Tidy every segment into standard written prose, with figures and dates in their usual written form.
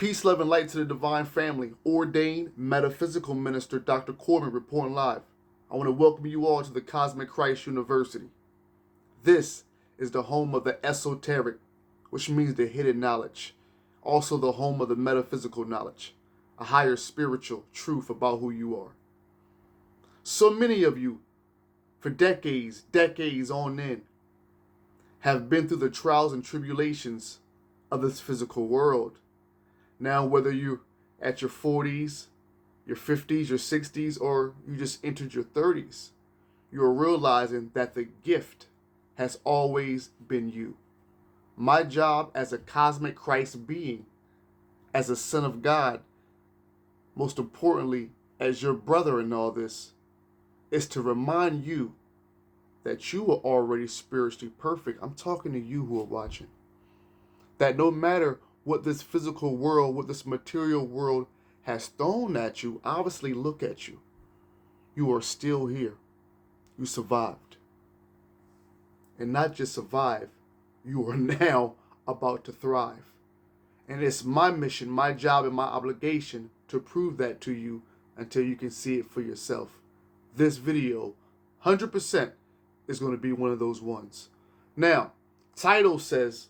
Peace, love, and light to the divine family. Ordained metaphysical minister Dr. Corbin reporting live. I want to welcome you all to the Cosmic Christ University. This is the home of the esoteric, which means the hidden knowledge. Also the home of the metaphysical knowledge, a higher spiritual truth about who you are. So many of you, for decades on end, have been through the trials and tribulations of this physical world. Now, whether you're at your 40s, your 50s, your 60s, or you just entered your 30s, you're realizing that the gift has always been you. My job as a cosmic Christ being, as a son of God, most importantly, as your brother in all this, is to remind you that you are already spiritually perfect. I'm talking to you who are watching. That no matter what this physical world, what this material world has thrown at you, obviously look at you. You are still here. You survived. And not just survive, you are now about to thrive. And it's my mission, my job, and my obligation to prove that to you until you can see it for yourself. This video, 100%, is going to be one of those ones. Now, title says,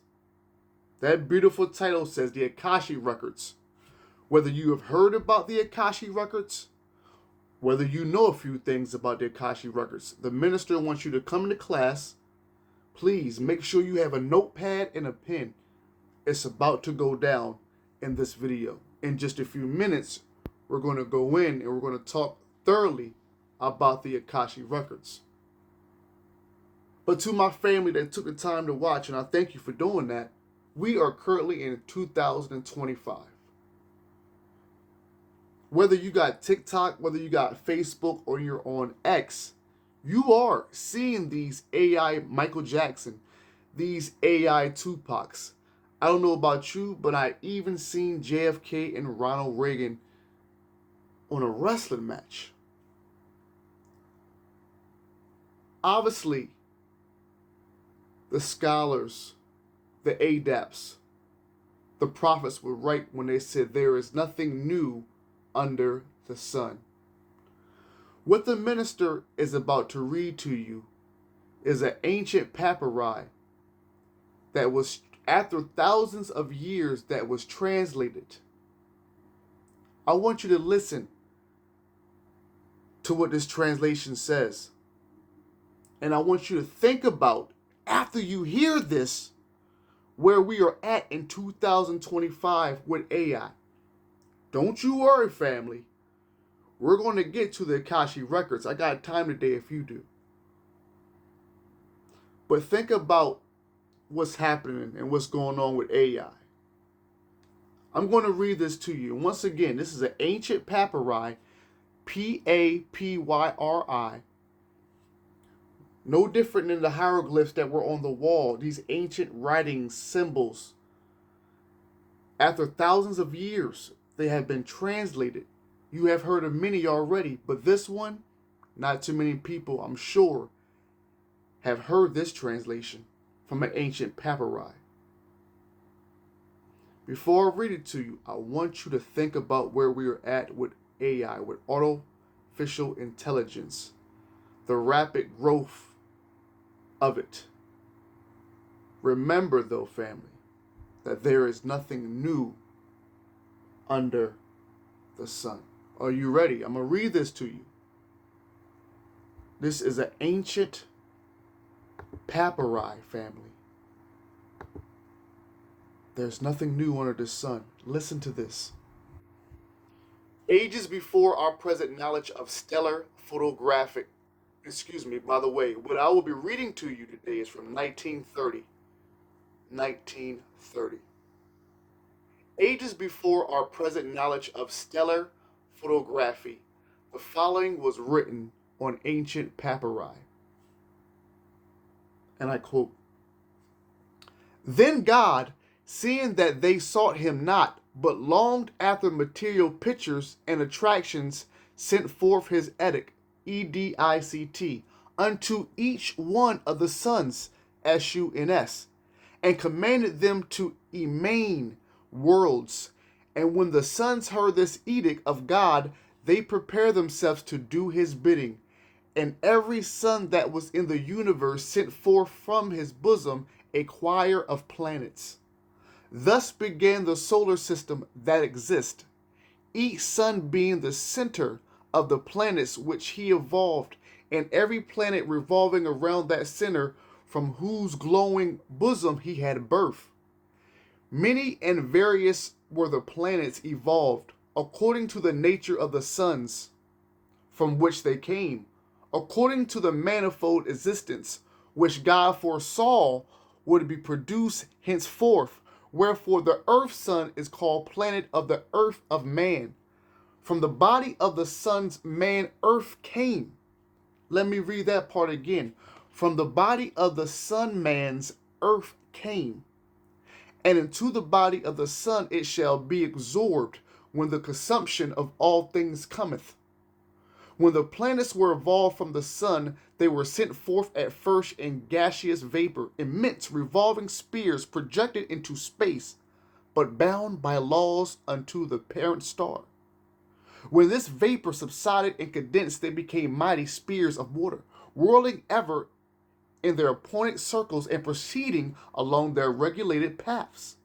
that beautiful title says the Akshaic Records. Whether you have heard about the Akshaic Records, whether you know a few things about the Akshaic Records, the minister wants you to come to class. Please make sure you have a notepad and a pen. It's about to go down in this video. In just a few minutes, we're going to go in and we're going to talk thoroughly about the Akshaic Records. But to my family that took the time to watch, and I thank you for doing that, we are currently in 2025. Whether you got TikTok, whether you got Facebook, or you're on X, you are seeing these AI Michael Jackson, these AI Tupacs. I don't know about you, but I even seen JFK and Ronald Reagan on a wrestling match. Obviously, the scholars, the adepts, the prophets were right when they said there is nothing new under the sun. What the minister is about to read to you is an ancient papyri that was, after thousands of years, that was translated. I want you to listen to what this translation says. And I want you to think about, after you hear this, where we are at in 2025 with AI. Don't you worry, family. We're going to get to the Akshaic Records. I got time today if you do. But think about what's happening and what's going on with AI. I'm going to read this to you. Once again, this is an ancient papyri, Papyri. No different than the hieroglyphs that were on the wall, these ancient writings, symbols. After thousands of years, they have been translated. You have heard of many already, but this one, not too many people, I'm sure, have heard this translation from an ancient papyri. Before I read it to you, I want you to think about where we are at with AI, with artificial intelligence, the rapid growth of it. Remember, though, family, that there is nothing new under the sun. Are you ready? I'm going to read this to you. This is an ancient papyri, family. There's nothing new under the sun. Listen to this. Ages before our present knowledge of stellar photographic, by the way, what I will be reading to you today is from 1930. 1930. Ages before our present knowledge of stellar photography, the following was written on ancient papyri. And I quote, "Then God, seeing that they sought him not, but longed after material pictures and attractions, sent forth his edict, edict, unto each one of the sons, SUNS, and commanded them to emane worlds And when the sons heard this edict of God, they prepared themselves to do his bidding. And every son that was in the universe sent forth from his bosom a choir of planets. Thus began the solar system that exists, each sun being the center of the planets which he evolved, and every planet revolving around that center from whose glowing bosom he had birth. Many and various were the planets evolved, according to the nature of the suns from which they came, according to the manifold existence which God foresaw would be produced henceforth. Wherefore the earth sun is called planet of the earth of man. From the body of the sun's man earth came. Let me read that part again. From the body of the sun man's earth came. And into the body of the sun it shall be absorbed when the consumption of all things cometh. When the planets were evolved from the sun, they were sent forth at first in gaseous vapor, immense revolving spheres projected into space, but bound by laws unto the parent star. When this vapor subsided and condensed, they became mighty spheres of water, whirling ever in their appointed circles and proceeding along their regulated paths.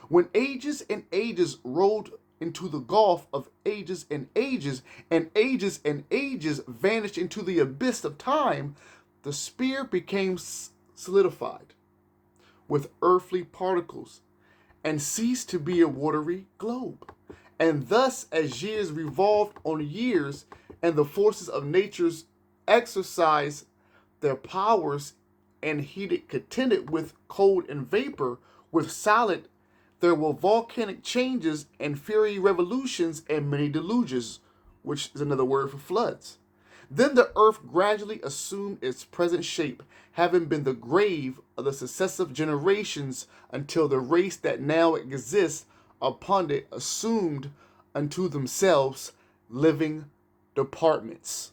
When ages and ages rolled into the gulf of ages and ages, and ages and ages vanished into the abyss of time, the sphere became solidified with earthly particles and ceased to be a watery globe. And thus, as years revolved on years, and the forces of nature's exercise their powers, and heated contended with cold and vapor, with solid, there were volcanic changes and fiery revolutions and many deluges, which is another word for floods. Then the earth gradually assumed its present shape, having been the grave of the successive generations, until the race that now exists upon it assumed unto themselves living departments.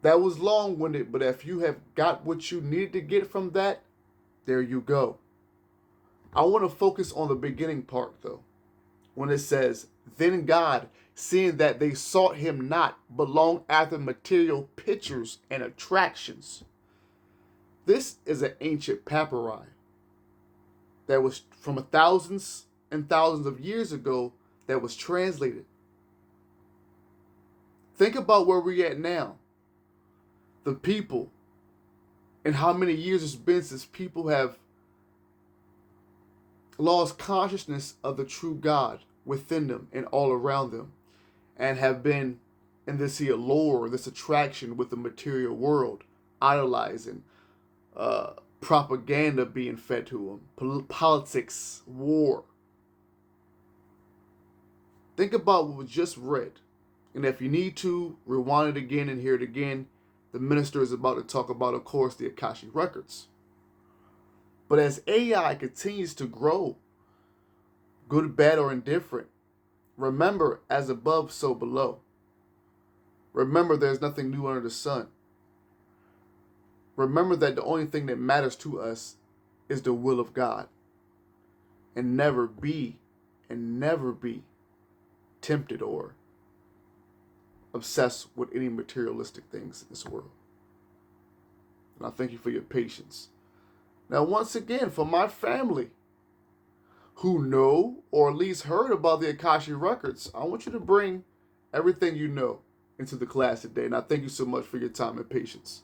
That was long-winded, but if you have got what you needed to get from that, there you go. I want to focus on the beginning part, though, when it says, Then God, seeing that they sought him not, but longed after material pictures and attractions. This is an ancient papyri that was from thousands and thousands of years ago that was translated. Think about where we're at now. The people, and how many years it's been since people have lost consciousness of the true God within them and all around them, and have been in this allure, this attraction with the material world, idolizing, propaganda being fed to them, politics, war. Think about what was just read, and if you need to, rewind it again and hear it again. The minister is about to talk about, of course, the Akshaic records. But as AI continues to grow, good, bad, or indifferent, remember, as above, so below. Remember, there's nothing new under the sun. Remember that the only thing that matters to us is the will of God. And never be tempted or obsessed with any materialistic things in this world. And I thank you for your patience. Now, once again, for my family who know or at least heard about the Akshaic records, I want you to bring everything you know into the class today. And I thank you so much for your time and patience.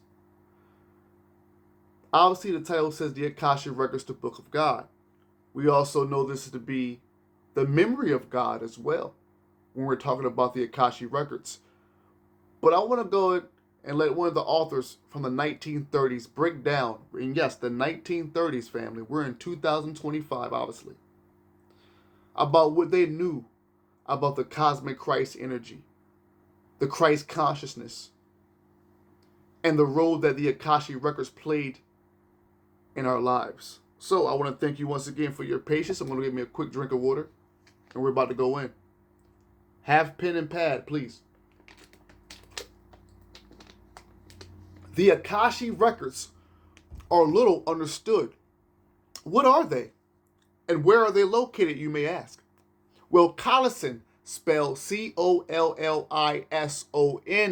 Obviously, the title says the Akshaic records, the book of God. We also know this to be the memory of God as well when we're talking about the Akshaic records. But I want to go and let one of the authors from the 1930s break down, and yes, the 1930s, family, we're in 2025, obviously, about what they knew about the cosmic Christ energy, the Christ consciousness, and the role that the Akshaic records played in our lives. So I want to thank you once again for your patience. I'm going to give me a quick drink of water, and we're about to go in. Have pen and pad, please. The Akshaic records are little understood. What are they? And where are they located, you may ask? Well, Collison, spelled Collison,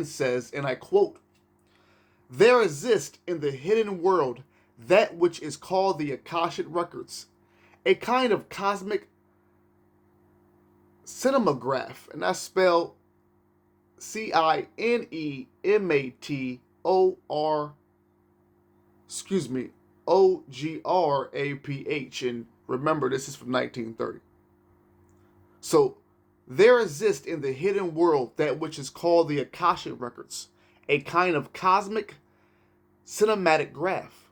says, and I quote, "There exists in the hidden world that which is called the Akashic Records, a kind of cosmic cinematograph," and that's spelled Cinematograph, Ograph, and remember, this is from 1930. So, there exists in the hidden world that which is called the Akashic Records, a kind of cosmic cinematic graph.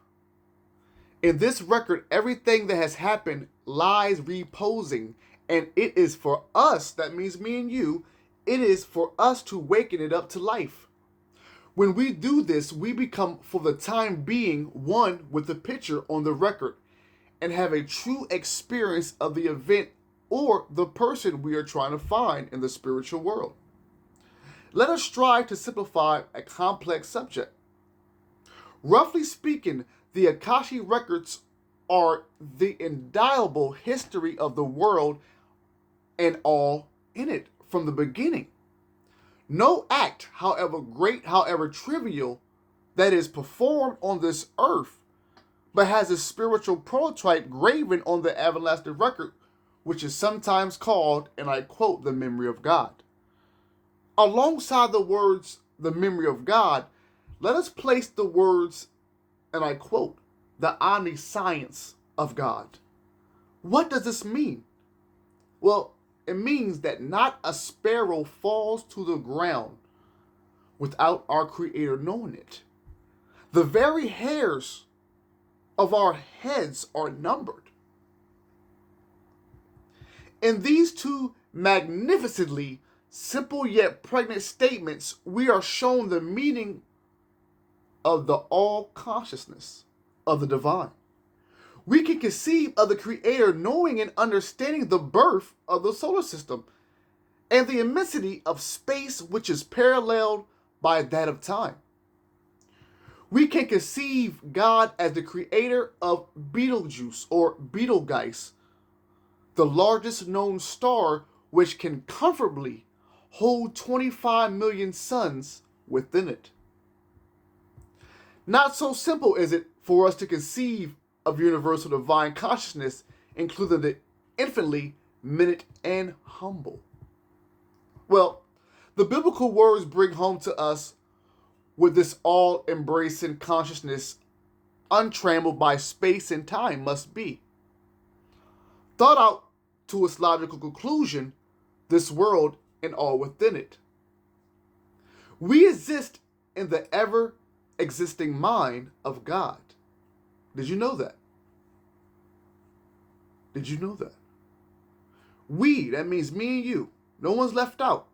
In this record, everything that has happened lies reposing, and it is for us, that means me and you, it is for us to waken it up to life. When we do this, we become, for the time being, one with the picture on the record and have a true experience of the event or the person we are trying to find in the spiritual world. Let us strive to simplify a complex subject. Roughly speaking, the Akashic Records are the indelible history of the world and all in it from the beginning. No act, however great, however trivial, that is performed on this earth, but has a spiritual prototype graven on the everlasting record, which is sometimes called, and I quote, the memory of God. Alongside the words, the memory of God, let us place the words, and I quote, the omniscience of God. What does this mean? Well, it means that not a sparrow falls to the ground without our Creator knowing it. The very hairs of our heads are numbered. In these two magnificently simple yet pregnant statements, we are shown the meaning of the all-consciousness of the divine. We can conceive of the Creator knowing and understanding the birth of the solar system and the immensity of space which is paralleled by that of time. We can conceive God as the creator of Betelgeuse or Betelgeuse, the largest known star which can comfortably hold 25 million suns within it. Not so simple is it for us to conceive of universal divine consciousness, including the infinitely minute and humble. Well, the biblical words bring home to us with this all-embracing consciousness untrammeled by space and time must be. Thought out to its logical conclusion, this world and all within it. We exist in the ever-existing mind of God. Did you know that? Did you know that? We, that means me and you. No one's left out.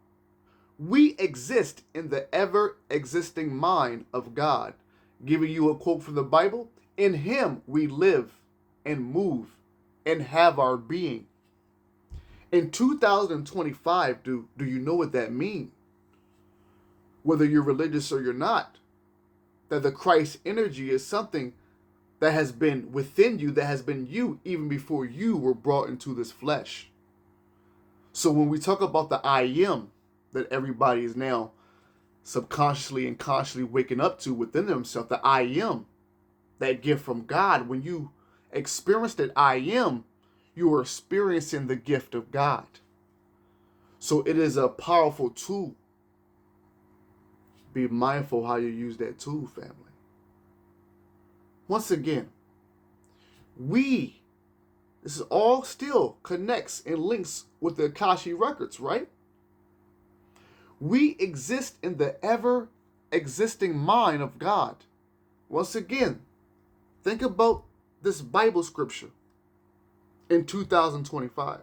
We exist in the ever-existing mind of God. Giving you a quote from the Bible, in Him we live and move and have our being. In 2025, do you know what that means? Whether you're religious or you're not, that the Christ energy is something that has been within you, that has been you even before you were brought into this flesh. So when we talk about the I am that everybody is now subconsciously and consciously waking up to within themselves, the I am, that gift from God, when you experience that I am, you are experiencing the gift of God. So it is a powerful tool. Be mindful how you use that tool, family. Once again, this is all still connects and links with the Akashic Records, right? We exist in the ever-existing mind of God. Once again, think about this Bible scripture in 2025.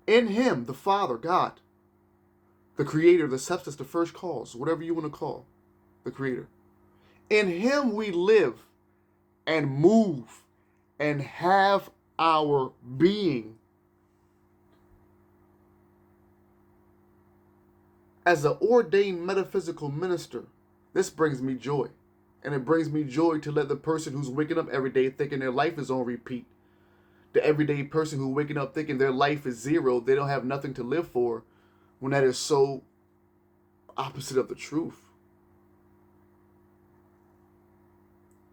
In Him, the Father, God, the Creator, the substance, the first cause, whatever you want to call the Creator. In Him we live and move and have our being. As an ordained metaphysical minister, this brings me joy. And it brings me joy to let the person who's waking up every day thinking their life is on repeat, the everyday person who waking up thinking their life is zero, they don't have nothing to live for, when that is so opposite of the truth.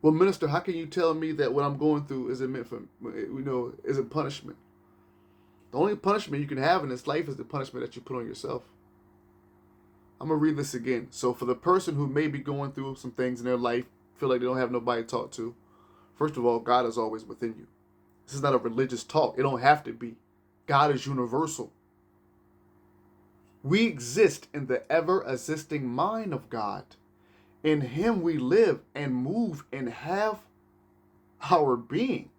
Well, minister, how can you tell me that what I'm going through isn't meant for, isn't punishment? The only punishment you can have in this life is the punishment that you put on yourself. I'm going to read this again. So for the person who may be going through some things in their life, feel like they don't have nobody to talk to, first of all, God is always within you. This is not a religious talk. It don't have to be. God is universal. We exist in the ever-existing mind of God. In him we live and move and have our being.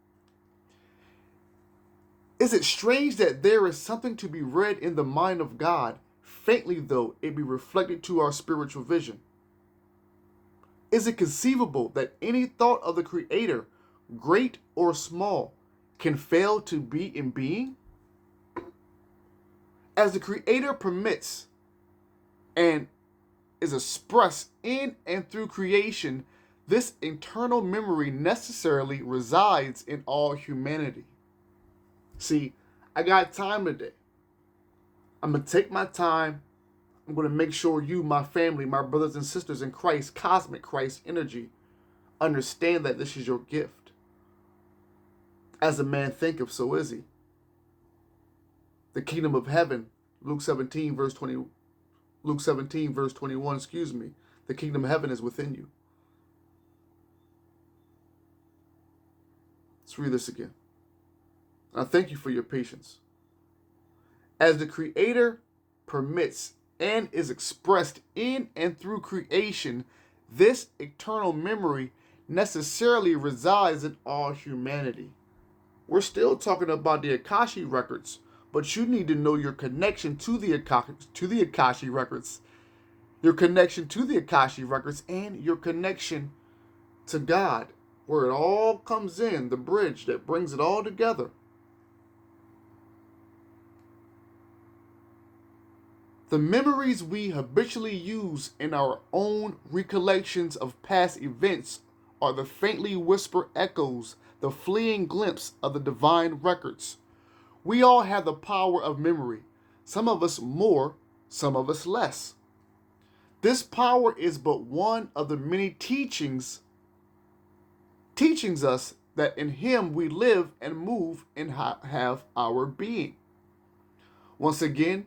Is it strange that there is something to be read in the mind of God, faintly though it be reflected to our spiritual vision? Is it conceivable that any thought of the Creator, great or small, can fail to be in being? As the Creator permits and is expressed in and through creation, this internal memory necessarily resides in all humanity. See, I got time today. I'm going to take my time. I'm going to make sure you, my family, my brothers and sisters in Christ, cosmic Christ energy, understand that this is your gift. As a man thinketh, so is he. The kingdom of heaven, Luke 17, verse 21, the kingdom of heaven is within you. Let's read this again. I thank you for your patience. As the Creator permits and is expressed in and through creation, this eternal memory necessarily resides in all humanity. We're still talking about the Akashic records, but you need to know your connection to the Akashic records, your connection to the Akashic records, and your connection to God, where it all comes in, the bridge that brings it all together. The memories we habitually use in our own recollections of past events are the faintly whispered echoes, the fleeting glimpse of the divine records. We all have the power of memory, some of us more, some of us less. This power is but one of the many teachings us that in him we live and move and have our being. Once again,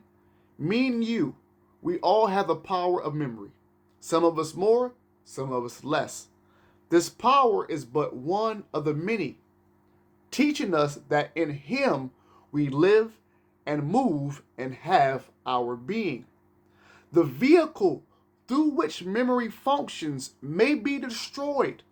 me and you, we all have the power of memory. Some of us more, some of us less. This power is but one of the many, teaching us that in him we live and move and have our being. The vehicle through which memory functions may be destroyed,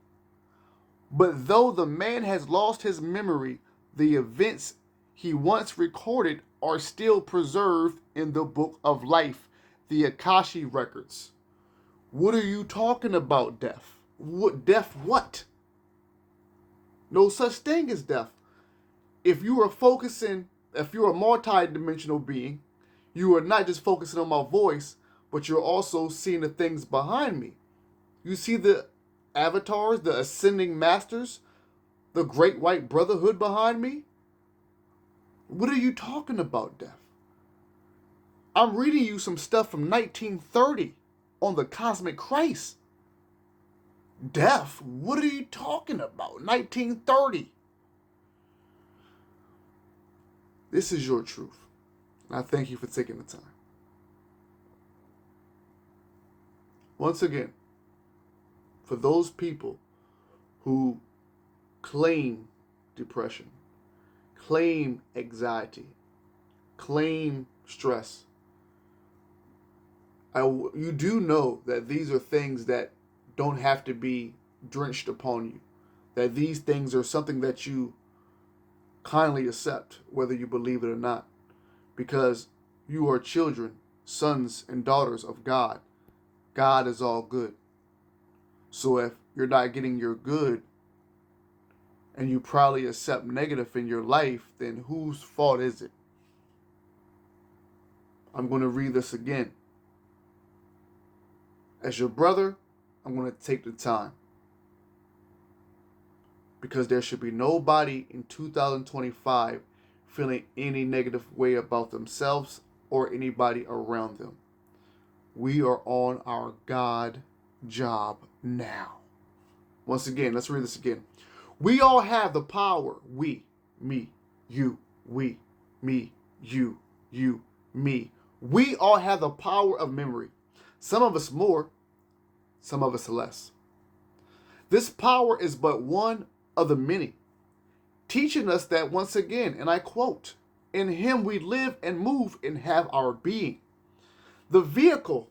but though the man has lost his memory, the events he once recorded are still preserved in the book of life, the Akashic records. What are you talking about, death? Death what? No such thing as death. If you are a multi-dimensional being, you are not just focusing on my voice, but you're also seeing the things behind me. You see the avatars, the ascending masters, the great white brotherhood behind me? What are you talking about, Death? I'm reading you some stuff from 1930 on the cosmic Christ. Death, what are you talking about? 1930. This is your truth. And I thank you for taking the time. Once again, for those people who claim depression, claim anxiety, claim stress, you do know that these are things that don't have to be drenched upon you, that these things are something that you kindly accept, whether you believe it or not, because you are children, sons and daughters of God. God is all good. So if you're not getting your good and you probably accept negative in your life, then whose fault is it? I'm going to read this again. As your brother, I'm going to take the time. because there should be nobody in 2025 feeling any negative way about themselves or anybody around them. We are on our God job now. Once again, let's read this again. We all have the power. We, me, you, we, me, you, me. We all have the power of memory. Some of us more, some of us less. This power is but one of the many, teaching us that once again, and I quote, in him we live and move and have our being. The vehicle,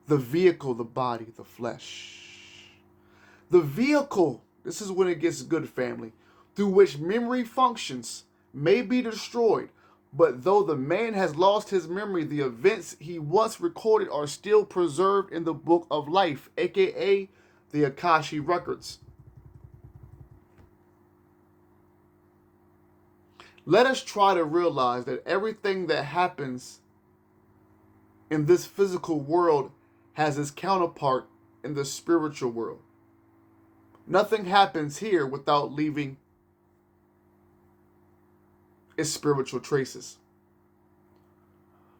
the body, the flesh. The vehicle, this is when it gets good, family, through which memory functions may be destroyed, but though the man has lost his memory, the events he once recorded are still preserved in the book of life, aka the Akshaic records. Let us try to realize that everything that happens in this physical world has its counterpart in the spiritual world. Nothing happens here without leaving its spiritual traces.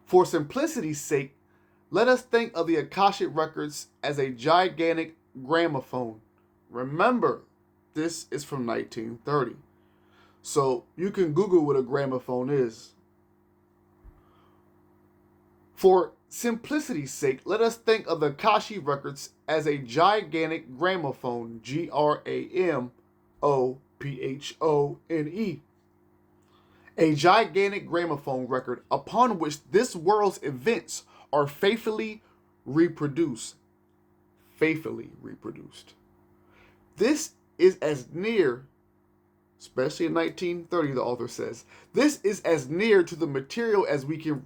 For simplicity's sake, let us think of the Akshaic records as a gigantic gramophone. Remember, this is from 1930. So you can Google what a gramophone is. For simplicity's sake, let us think of the Akshaic records as a gigantic gramophone. Gramophone. A gigantic gramophone record upon which this world's events are faithfully reproduced. Faithfully reproduced. This is as near, especially in 1930, the author says, this is as near to the material as we can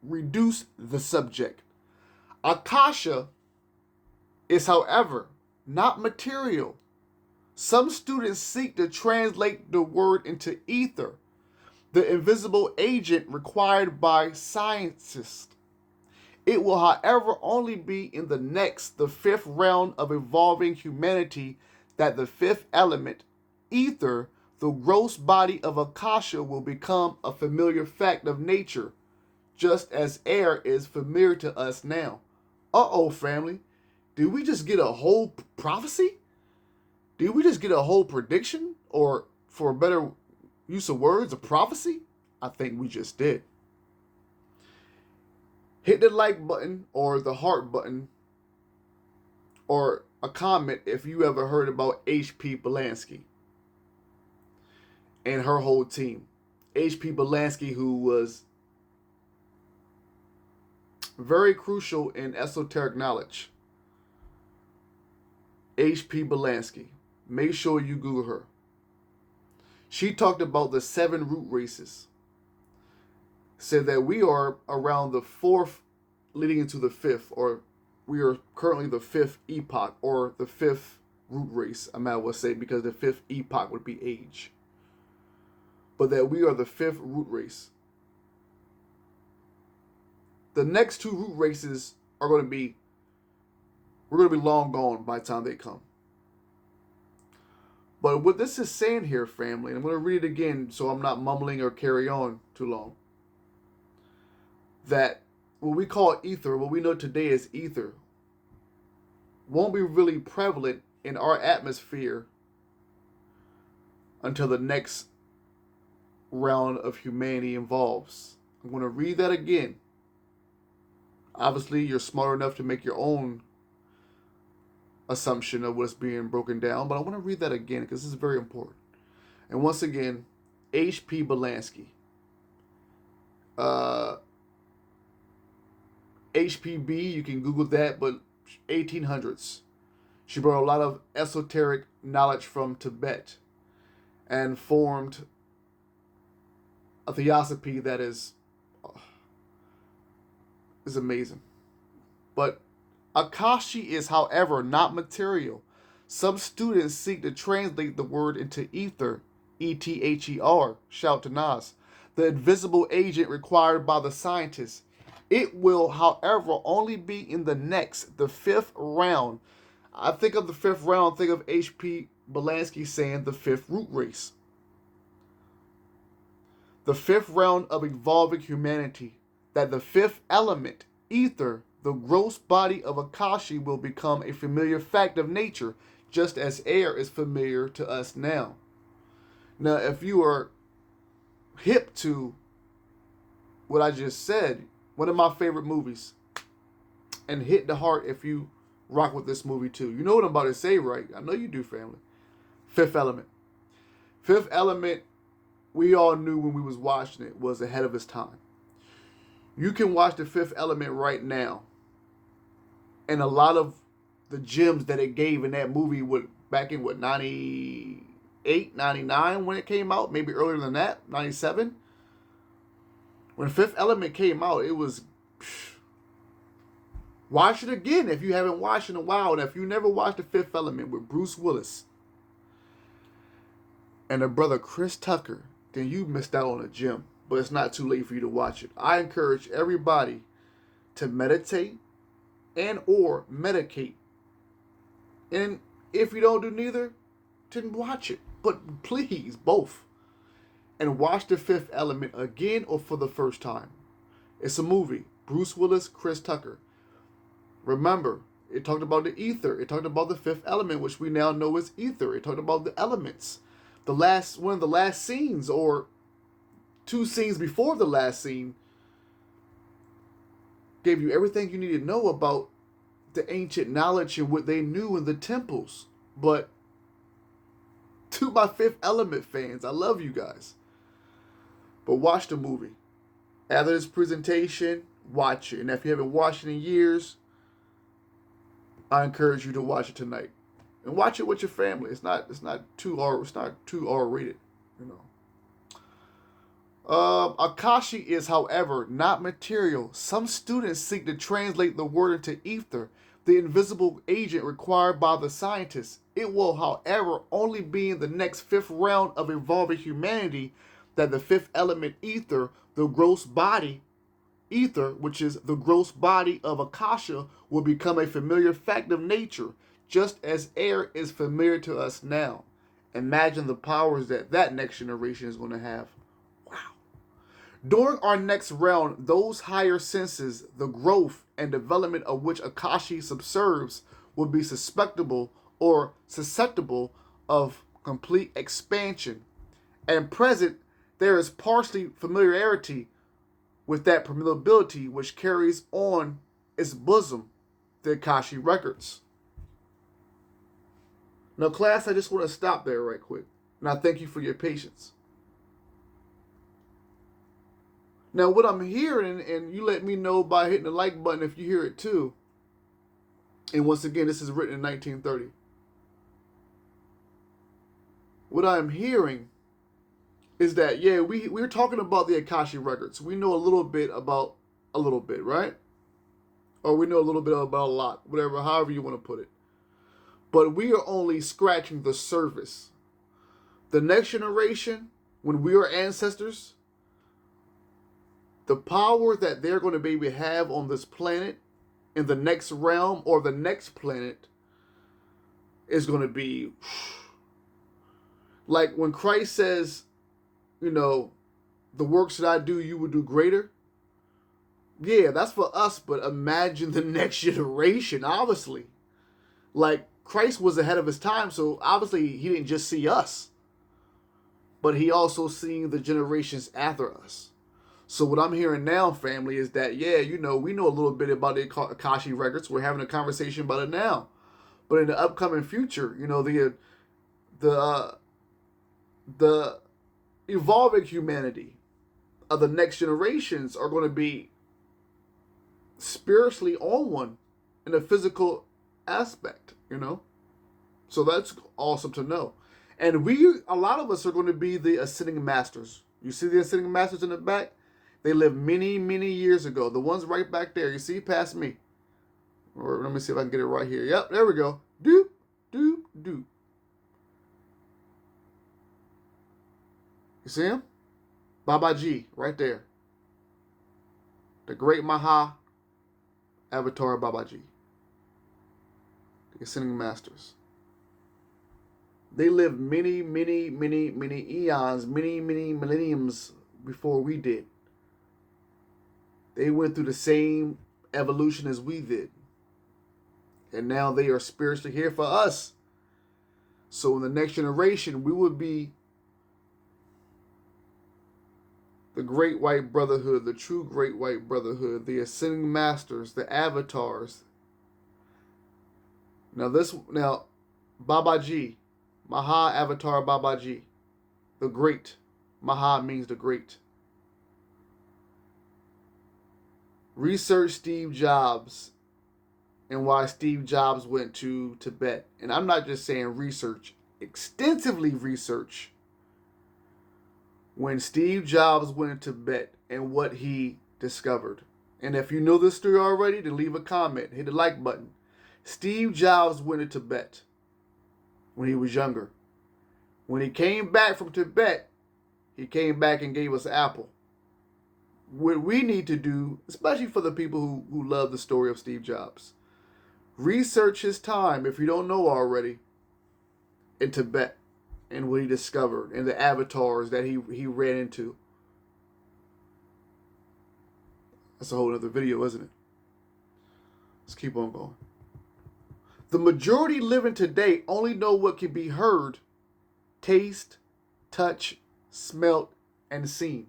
reduce the subject. Akasha is, however, not material. Some students seek to translate the word into ether, the invisible agent required by scientists. It will, however, only be in the fifth round of evolving humanity that the fifth element, ether, the gross body of Akasha, will become a familiar fact of nature, just as air is familiar to us now. Uh-oh, family. Did we just get a whole prophecy? Did we just get a whole prediction? Or, for a better use of words, a prophecy? I think we just did. Hit the like button or the heart button or a comment if you ever heard about H.P. Belansky and her whole team. H.P. Belansky, who was very crucial in esoteric knowledge. H.P. Belansky. Make sure you Google her. She talked about the 7 root races. Said that we are around the 4th leading into the 5th, or we are currently the 5th epoch, or the 5th root race, I might well say, because the 5th epoch would be age. But that we are the 5th root race. The next 2 root races are going to be, we're going to be long gone by the time they come. But what this is saying here, family, and I'm going to read it again so I'm not mumbling or carry on too long, that what we call ether, what we know today as ether, won't be really prevalent in our atmosphere until the next round of humanity evolves. I'm going to read that again. Obviously, you're smart enough to make your own assumption of what's being broken down, but I want to read that again because this is very important. And once again, H.P. Belansky. HPB, you can Google that, but 1800s. She brought a lot of esoteric knowledge from Tibet and formed a theosophy that is amazing. But Akashi is, however, not material. Some students seek to translate the word into ether, E-T-H-E-R, shout to Nas, the invisible agent required by the scientists. It will, however, only be in the 5th round I think of the fifth round, think of H.P. Belansky saying the fifth root race. The fifth round of evolving humanity, that the fifth element, ether, the gross body of Akashi, will become a familiar fact of nature, just as air is familiar to us now. Now, if you are hip to what I just said, one of my favorite movies, and hit the heart if you rock with this movie too. You know what I'm about to say, right? I know you do, family. Fifth Element. Fifth Element, we all knew when we was watching it, was ahead of its time. You can watch the Fifth Element right now, and a lot of the gems that it gave in that movie would back in 98, 99 when it came out, maybe earlier than that, 97. When Fifth Element came out, it was watch it again if you haven't watched in a while. And if you never watched The Fifth Element with Bruce Willis and her brother Chris Tucker, then you missed out on a gem. But it's not too late for you to watch it. I encourage everybody to meditate and or medicate. And if you don't do neither, then watch it. But please, both. And watch The Fifth Element again or for the first time. It's a movie. Bruce Willis, Chris Tucker. Remember, it talked about the ether. It talked about the fifth element, which we now know is ether. It talked about the elements. One of the last scenes, or two scenes before the last scene, gave you everything you need to know about the ancient knowledge and what they knew in the temples. But to my Fifth Element fans, I love you guys. But watch the movie. After this presentation, watch it. And if you haven't watched it in years, I encourage you to watch it tonight, and watch it with your family. It's not too R rated, you know. Akashi is, however, not material. Some students seek to translate the word into ether, the invisible agent required by the scientists. It will, however, only be in the next fifth round of evolving humanity that the fifth element, ether, the gross body. Ether, which is the gross body of Akasha, will become a familiar fact of nature, just as air is familiar to us now. Imagine the powers that next generation is going to have. Wow. During our next round, those higher senses, the growth and development of which Akashi subserves, will be susceptible of complete expansion. And present, there is partially familiarity with that permeability which carries on its bosom the Akashi records. Now, class, I just want to stop there right quick. And I thank you for your patience. Now, what I'm hearing, and you let me know by hitting the like button if you hear it too. And once again, this is written in 1930. What I'm hearing is that, yeah, we're talking about the Akashi records. We know a little bit about a little bit, right? Or we know a little bit about a lot, whatever, however you want to put it. But we are only scratching the surface. The next generation, when we are ancestors, the power that they're going to be able to have on this planet, in the next realm or the next planet, is going to be like when Christ says, you know, the works that I do, you will do greater. Yeah, that's for us, but imagine the next generation, obviously. Like, Christ was ahead of his time, so obviously he didn't just see us, but he also seen the generations after us. So what I'm hearing now, family, is that, yeah, you know, we know a little bit about the Akashi records. We're having a conversation about it now. But in the upcoming future, you know, the evolving humanity of the next generations are going to be spiritually on one in a physical aspect, you know. So that's awesome to know. And a lot of us are going to be the ascending masters. You see the ascending masters in the back? They lived many, many years ago. The ones right back there, you see, past me. Or let me see if I can get it right here. Yep, there we go. Doop, doop, doop. You see him? Babaji, right there. The great Maha Avatar Babaji. Do you ascending masters. They lived many eons, many millenniums before we did. They went through the same evolution as we did. And now they are spiritually here for us. So in the next generation, we would be the Great White Brotherhood, the true Great White Brotherhood, the ascending masters, the avatars. Now Babaji, Maha Avatar Babaji, the great. Maha means the great. Research Steve Jobs and why Steve Jobs went to Tibet. And I'm not just saying research, extensively research when Steve Jobs went to Tibet and what he discovered. And if you know this story already, then leave a comment, hit the like button. Steve Jobs went to Tibet when he was younger. When he came back from Tibet, he came back and gave us an apple. What we need to do, especially for the people who love the story of Steve Jobs, research his time, if you don't know already, in Tibet and what he discovered and the avatars that he ran into. That's a whole other video, isn't it? Let's keep on going. The majority living today only know what can be heard, taste, touch, smelt, and seen.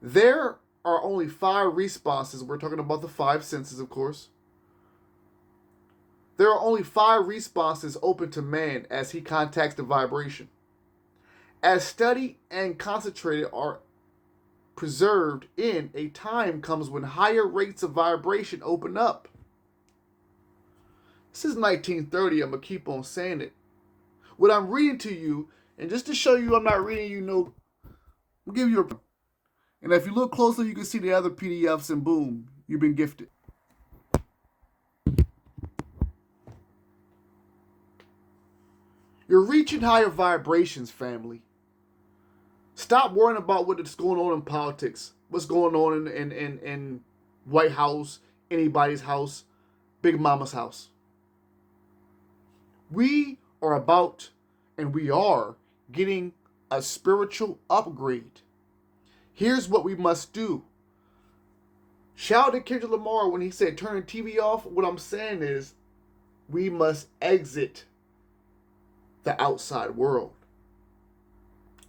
There are only 5 responses. We're talking about the 5 senses, of course. There are only 5 responses open to man as he contacts the vibration. As study and concentrated are preserved in, a time comes when higher rates of vibration open up. This is 1930. I'm going to keep on saying it. What I'm reading to you, and just to show you I'm not reading you no, I'll give you a... And if you look closer, you can see the other PDFs, and boom, you've been gifted. You're reaching higher vibrations, family. Stop worrying about what's going on in politics, what's going on in White House, anybody's house, Big Mama's house. We are about, and we are, getting a spiritual upgrade. Here's what we must do. Shout out to Kendrick Lamar when he said turn the TV off. What I'm saying is we must exit the outside world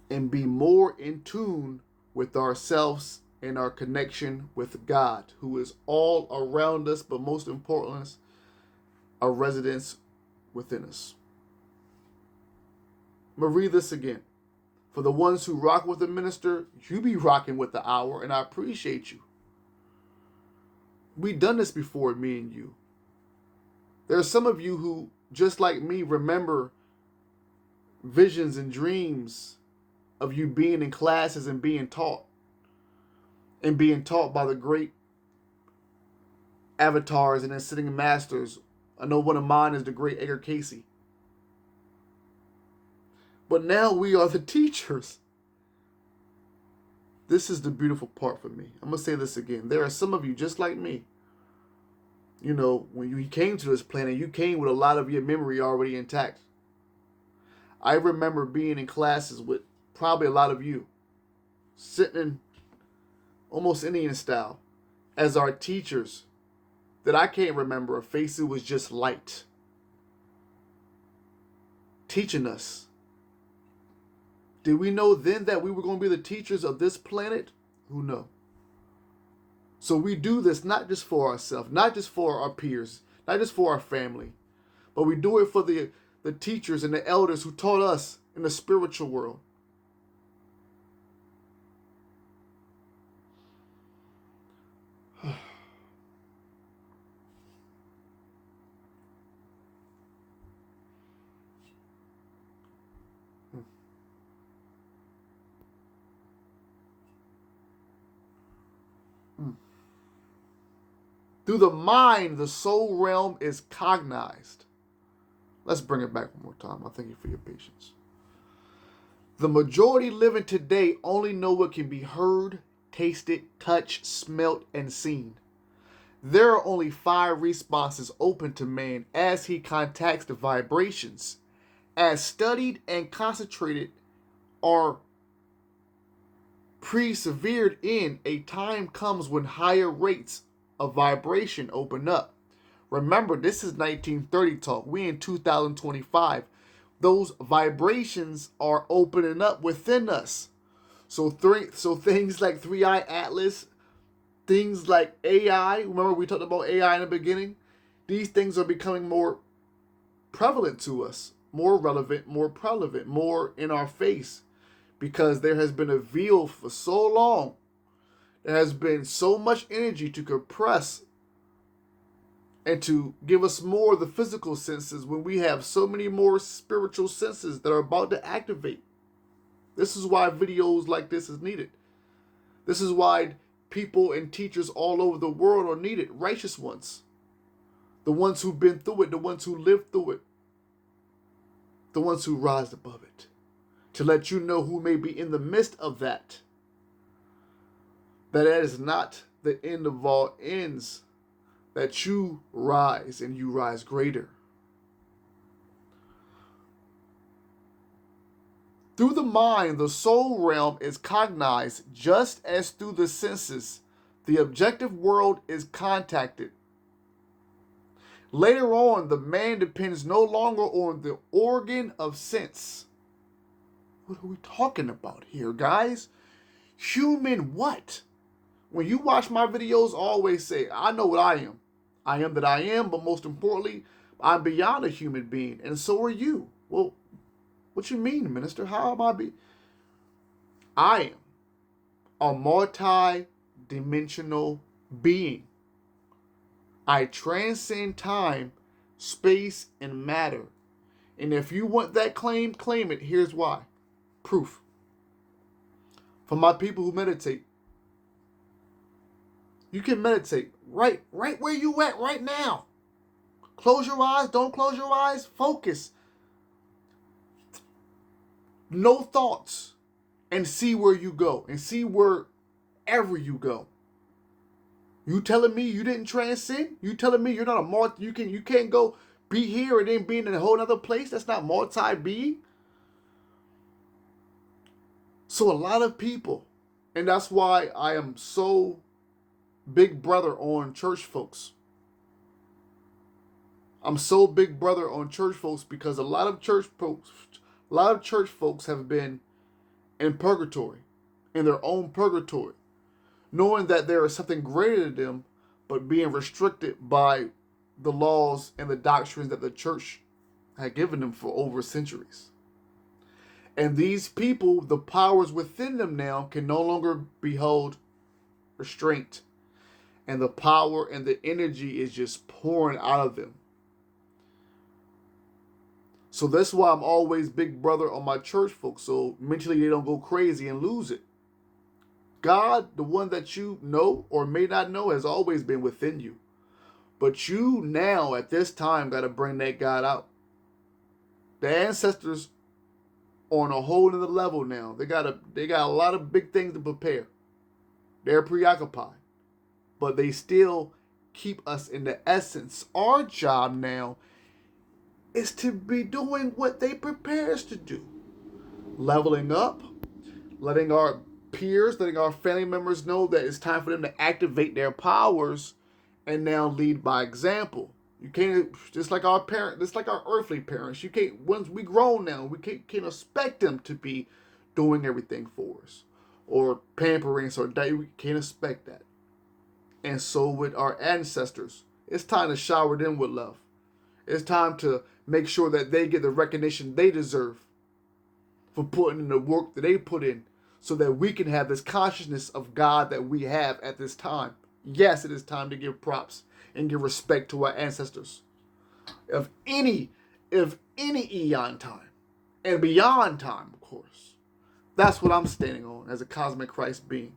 and be more in tune with ourselves and our connection with God, who is all around us, but most importantly, a residence within us. I'm going to read this again. For the ones who rock with the minister, you be rocking with the hour, and I appreciate you. We've done this before, me and you. There are some of you who, just like me, remember visions and dreams of you being in classes and being taught by the great avatars and ascending masters. I know one of mine is the great Edgar Casey. But now we are the teachers. This is the beautiful part for me. I'm going to say this again. There are some of you just like me. You know, when you came to this planet, you came with a lot of your memory already intact. I remember being in classes with probably a lot of you, sitting almost Indian style, as our teachers that I can't remember a face who was just light, teaching us. Did we know then that we were going to be the teachers of this planet? Who knows? So we do this not just for ourselves, not just for our peers, not just for our family, but we do it for the teachers and the elders who taught us in the spiritual world. Through the mind, the soul realm is cognized. Let's bring it back one more time. I thank you for your patience. The majority living today only know what can be heard, tasted, touched, smelt, and seen. There are only 5 responses open to man as he contacts the vibrations. As studied and concentrated are persevered in, a time comes when higher rates of vibration open up. Remember, this is 1930 talk. We in 2025. Those vibrations are opening up within us. So things like 3-Eye Atlas, things like AI, remember we talked about AI in the beginning? These things are becoming more prevalent to us, more relevant, more prevalent, more in our face, because there has been a veil for so long. There has been so much energy to compress and to give us more of the physical senses when we have so many more spiritual senses that are about to activate. This is why videos like this is needed. This is why people and teachers all over the world are needed. Righteous ones. The ones who've been through it. The ones who lived through it. The ones who rise above it. To let you know who may be in the midst of that. That is not the end of all ends. That you rise and you rise greater. Through the mind, the soul realm is cognized just as through the senses. The objective world is contacted. Later on, the man depends no longer on the organ of sense. What are we talking about here, guys? Human what? When you watch my videos, always say, I know what I am. I am that I am, but most importantly, I'm beyond a human being, and so are you. Well, what you mean, minister? How am I I am a multi-dimensional being. I transcend time, space, and matter. And if you want that claim, claim it. Here's why. Proof. For my people who meditate, you can meditate right where you at right now. Close your eyes. Don't close your eyes. Focus. No thoughts. And see where you go. And see wherever you go. You telling me you didn't transcend? You telling me you're not a you can't go be here and then be in a whole other place? That's not multi-being. So a lot of people, and that's why I am so big brother on church folks. I'm so big brother on church folks because a lot of church folks have been in purgatory, in their own purgatory, knowing that there is something greater than them, but being restricted by the laws and the doctrines that the church had given them for over centuries. And these people, the powers within them now can no longer behold restraint. And the power and the energy is just pouring out of them. So that's why I'm always big brother on my church folks, so mentally they don't go crazy and lose it. God, the one that you know or may not know, has always been within you. But you now, at this time, got to bring that God out. The ancestors on a whole other level now. They got a lot of big things to prepare. They're preoccupied. But they still keep us in the essence. Our job now is to be doing what they prepare us to do. Leveling up, letting our peers, letting our family members know that it's time for them to activate their powers and now lead by example. You can't, just like our earthly parents, you can't, once we grown now, we can't expect them to be doing everything for us or pampering us, or we can't expect that. And so with our ancestors, it's time to shower them with love. It's time to make sure that they get the recognition they deserve for putting in the work that they put in, so that we can have this consciousness of God that we have at this time. Yes, it is time to give props and give respect to our ancestors of any eon time and beyond time, of course. That's what I'm standing on as a cosmic Christ being.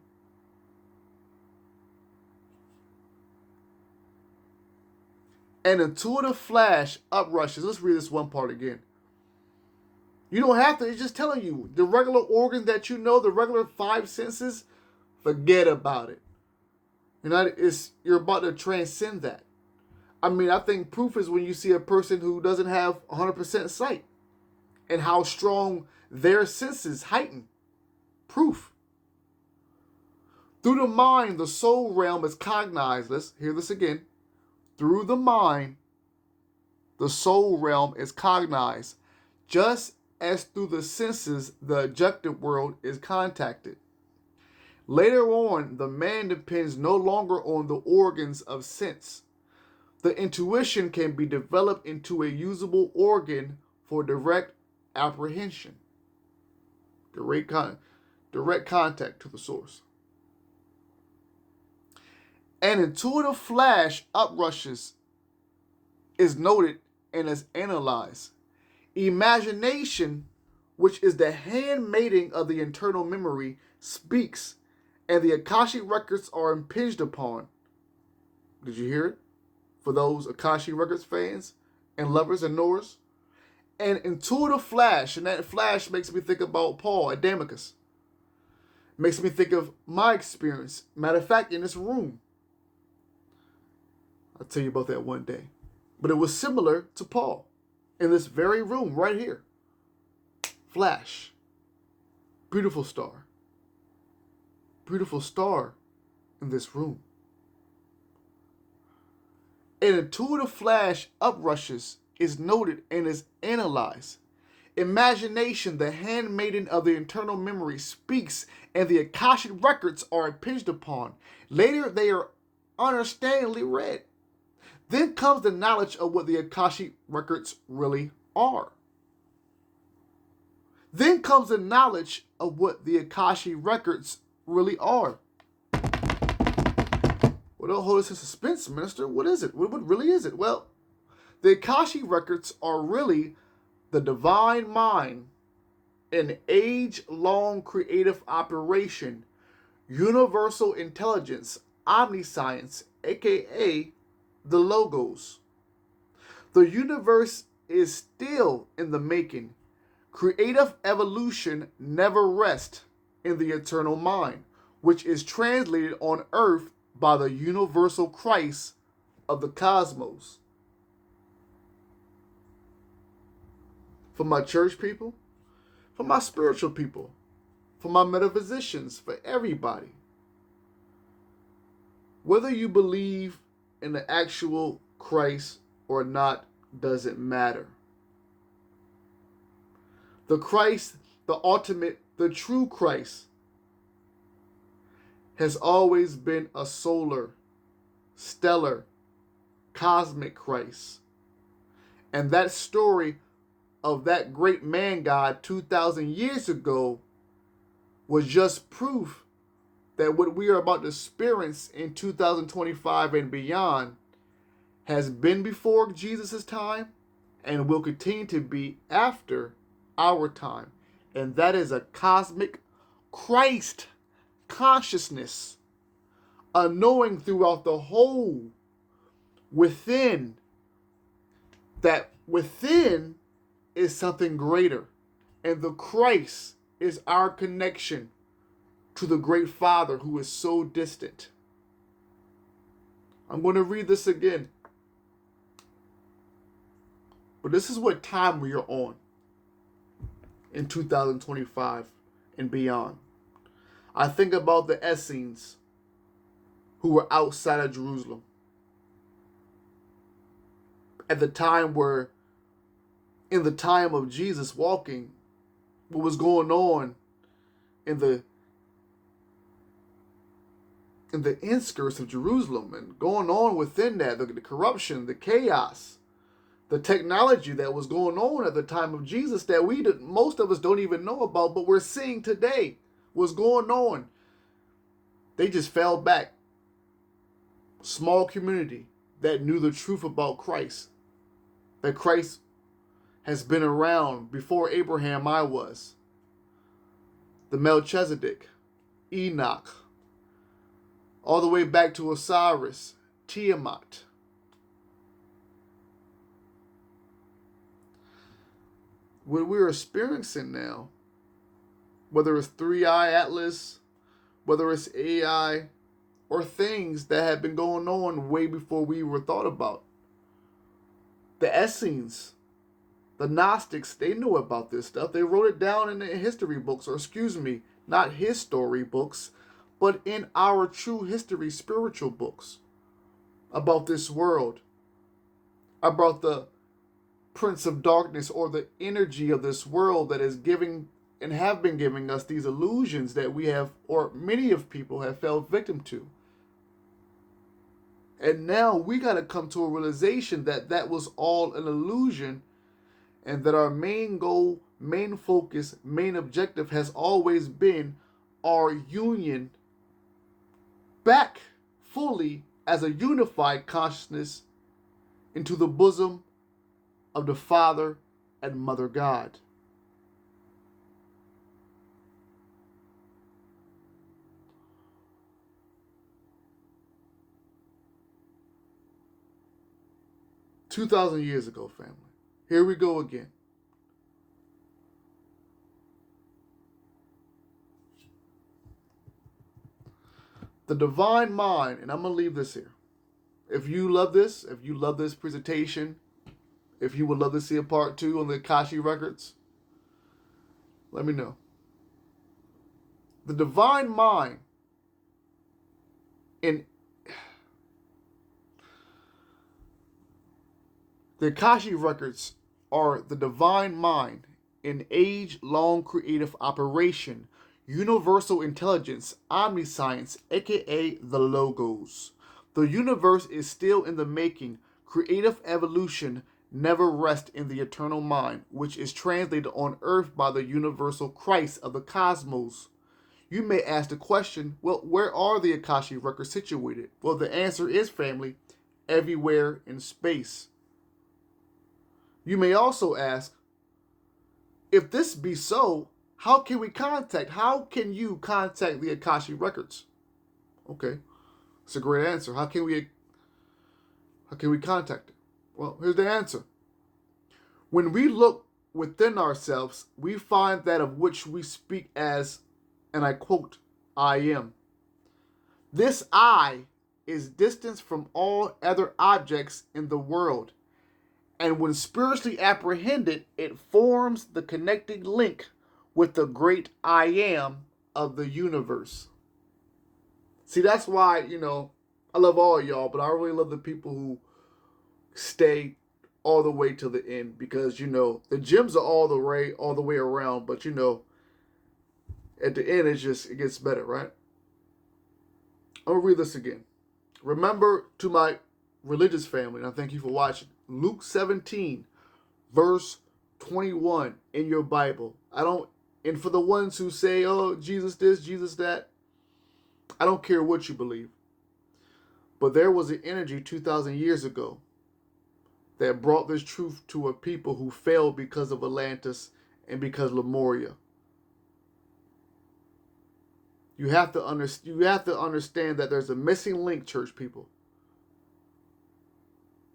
An intuitive flash uprushes. Let's read this one part again. You don't have to. It's just telling you. The regular organs that you know, the regular 5 senses, forget about it. You're about to transcend that. I mean, I think proof is when you see a person who doesn't have 100% sight and how strong their senses heighten. Proof. Through the mind, the soul realm is cognized. Let's hear this again. Through the mind, the soul realm is cognized, just as through the senses, the objective world is contacted. Later on, the man depends no longer on the organs of sense. The intuition can be developed into a usable organ for direct apprehension. Direct contact to the source. An intuitive flash uprushes is noted and is analyzed. Imagination, which is the handmaiden of the internal memory, speaks, and the Akashic records are impinged upon. Did you hear it? For those Akashic records fans and lovers and knowers. An intuitive flash, and that flash makes me think about Paul at Damascus. Makes me think of my experience. Matter of fact, in this room. I'll tell you about that one day. But it was similar to Paul. In this very room right here. Flash. Beautiful star. Beautiful star in this room. An intuitive flash uprushes is noted and is analyzed. Imagination, the handmaiden of the internal memory, speaks, and the Akashic records are impinged upon. Later, they are understandingly read. Then comes the knowledge of what the Akashic records really are. Then comes the knowledge of what the Akashic records really are. Well, don't hold us in suspense, minister. What is it? What really is it? Well, the Akashic records are really the divine mind, an age-long creative operation, universal intelligence, omniscience, aka the Logos. The universe is still in the making. Creative evolution never rests in the eternal mind, which is translated on earth by the universal Christ of the cosmos. For my church people, for my spiritual people, for my metaphysicians, for everybody. Whether you believe in the actual Christ or not doesn't matter. The Christ, the ultimate, the true Christ, has always been a solar, stellar, cosmic Christ. And that story of that great man God 2,000 years ago was just proof that what we are about to experience in 2025 and beyond has been before Jesus' time and will continue to be after our time. And that is a cosmic Christ consciousness, a knowing throughout the whole within, that within is something greater. And the Christ is our connection to the great Father who is so distant. I'm going to read this again. But this is what time we are on in 2025 and beyond. I think about the Essenes who were outside of Jerusalem at the time where, in the time of Jesus walking, what was going on in the outskirts of Jerusalem and going on within that, the corruption, the chaos, the technology that was going on at the time of Jesus that most of us don't even know about, but we're seeing today was going on. They just fell back. Small community that knew the truth about Christ. That Christ has been around before Abraham I was. The Melchizedek, Enoch, all the way back to Osiris, Tiamat. What we're experiencing now, whether it's 3i Atlas, whether it's AI, or things that had been going on way before we were thought about. The Essenes, the Gnostics, they knew about this stuff. They wrote it down in the history books, or excuse me, not his story books, but in our true history spiritual books about this world, about the Prince of Darkness, or the energy of this world that is giving and have been giving us these illusions that we have, or many of people have fell victim to. And now we got to come to a realization that that was all an illusion, and that our main goal, main focus, main objective has always been our union back fully as a unified consciousness into the bosom of the Father and Mother God. "2,000 years ago, family. Here we go again. The divine mind," and I'm going to leave this here. If you love this presentation, if you would love to see a part 2 on the Akashic records, let me know. The divine mind in the Akashic records are the divine mind in age-long creative operation, universal intelligence, omniscience, aka the Logos. The universe is still in the making. Creative evolution never rests in the eternal mind, which is translated on earth by the universal Christ of the cosmos. You may ask the question, well, where are the Akashic records situated? Well, the answer is, family, everywhere in space. You may also ask, if this be so, how can you contact the Akashic records? Okay, it's a great answer. How can we contact it? Well, here's the answer. When we look within ourselves, we find that of which we speak as, and I quote, "I am." This I is distance from all other objects in the world, and when spiritually apprehended, it forms the connecting link with the great I am of the universe. See, that's why, I love all y'all, but I really love the people who stay all the way to the end, because, the gems are all the way around, but, at the end, it gets better, right? I'm going to read this again. Remember, to my religious family, and I thank you for watching, Luke 17, verse 21 in your Bible. And for the ones who say, oh, Jesus this, Jesus that, I don't care what you believe. But there was an energy 2,000 years ago that brought this truth to a people who failed because of Atlantis and because Lemuria. You have to understand that there's a missing link, church people.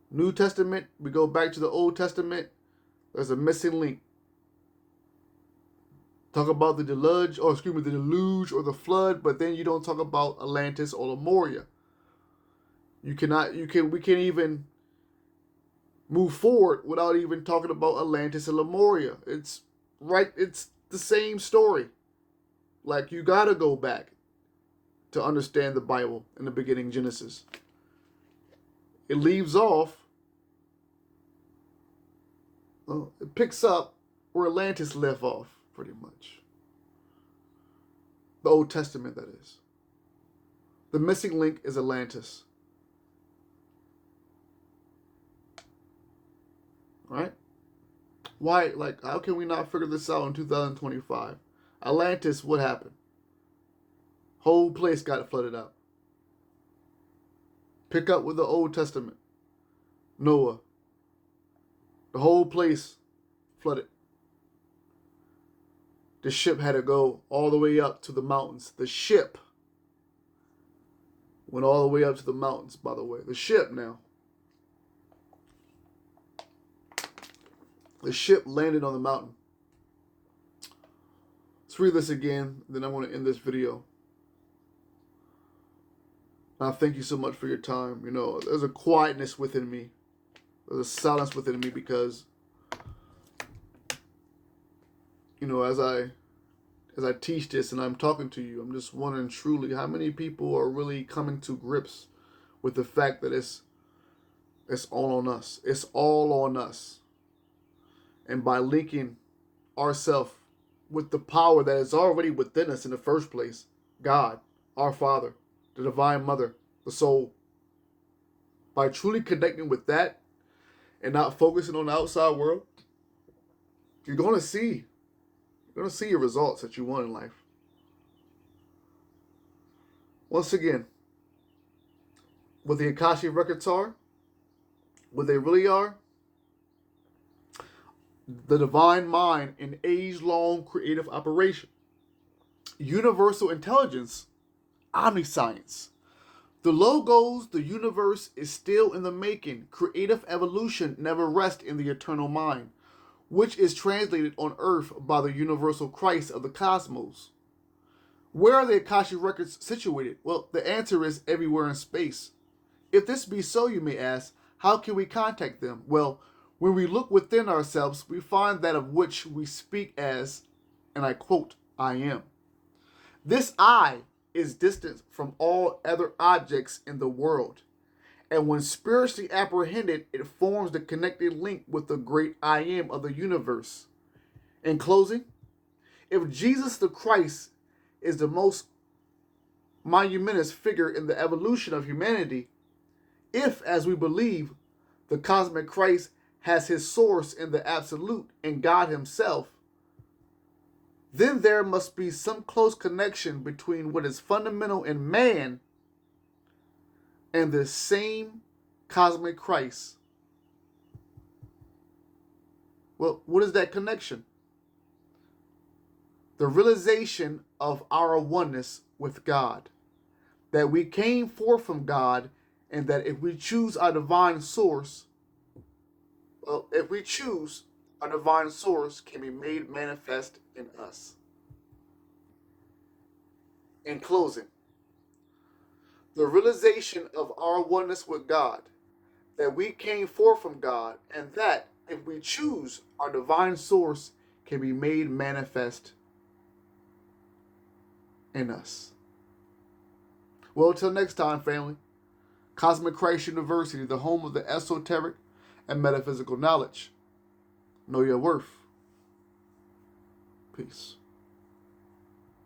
New Testament, we go back to the Old Testament, there's a missing link. Talk about the deluge or the flood, but then you don't talk about Atlantis or Lemuria. We can't even move forward without even talking about Atlantis and Lemuria. It's the same story. Like, you gotta go back to understand the Bible in the beginning, Genesis. It leaves off, it picks up where Atlantis left off, pretty much. The Old Testament, that is. The missing link is Atlantis. Right? Why, how can we not figure this out in 2025? Atlantis, what happened? Whole place got flooded out. Pick up with the Old Testament. Noah. The whole place flooded. The ship had to go all the way up to the mountains. The ship went all the way up to the mountains, by the way. The ship now. The ship landed on the mountain. Let's read this again, then I want to end this video. I thank you so much for your time. You know, there's a quietness within me. There's a silence within me because, you know, as I teach this and I'm talking to you, I'm just wondering truly how many people are really coming to grips with the fact that it's all on us. It's all on us. And by linking ourselves with the power that is already within us in the first place, God, our Father, the Divine Mother, the soul, by truly connecting with that and not focusing on the outside world, you're going to see your results that you want in life. Once again, what the Akashic records are, what they really are, the divine mind in age-long creative operation, universal intelligence, omniscience. The logos, the universe is still in the making. Creative evolution never rests in the eternal mind, which is translated on earth by the universal Christ of the cosmos. Where are the Akashic records situated? Well, the answer is everywhere in space. If this be so, you may ask, how can we contact them? Well, when we look within ourselves, we find that of which we speak as, and I quote, I am. This I is distant from all other objects in the world. And when spiritually apprehended, it forms the connecting link with the great I am of the universe. In closing, if Jesus the Christ is the most monumentous figure in the evolution of humanity, if, as we believe, the cosmic Christ has his source in the absolute in God himself, then there must be some close connection between what is fundamental in man and the same cosmic Christ. Well, what is that connection? The realization of our oneness with God, that we came forth from God, and that if we choose our divine source, our divine source can be made manifest in us. In closing, the realization of our oneness with God, that we came forth from God, and that if we choose, our divine source can be made manifest in us. Well, till next time, family. Cosmic Christ University, the home of the esoteric and metaphysical knowledge. Know your worth. Peace.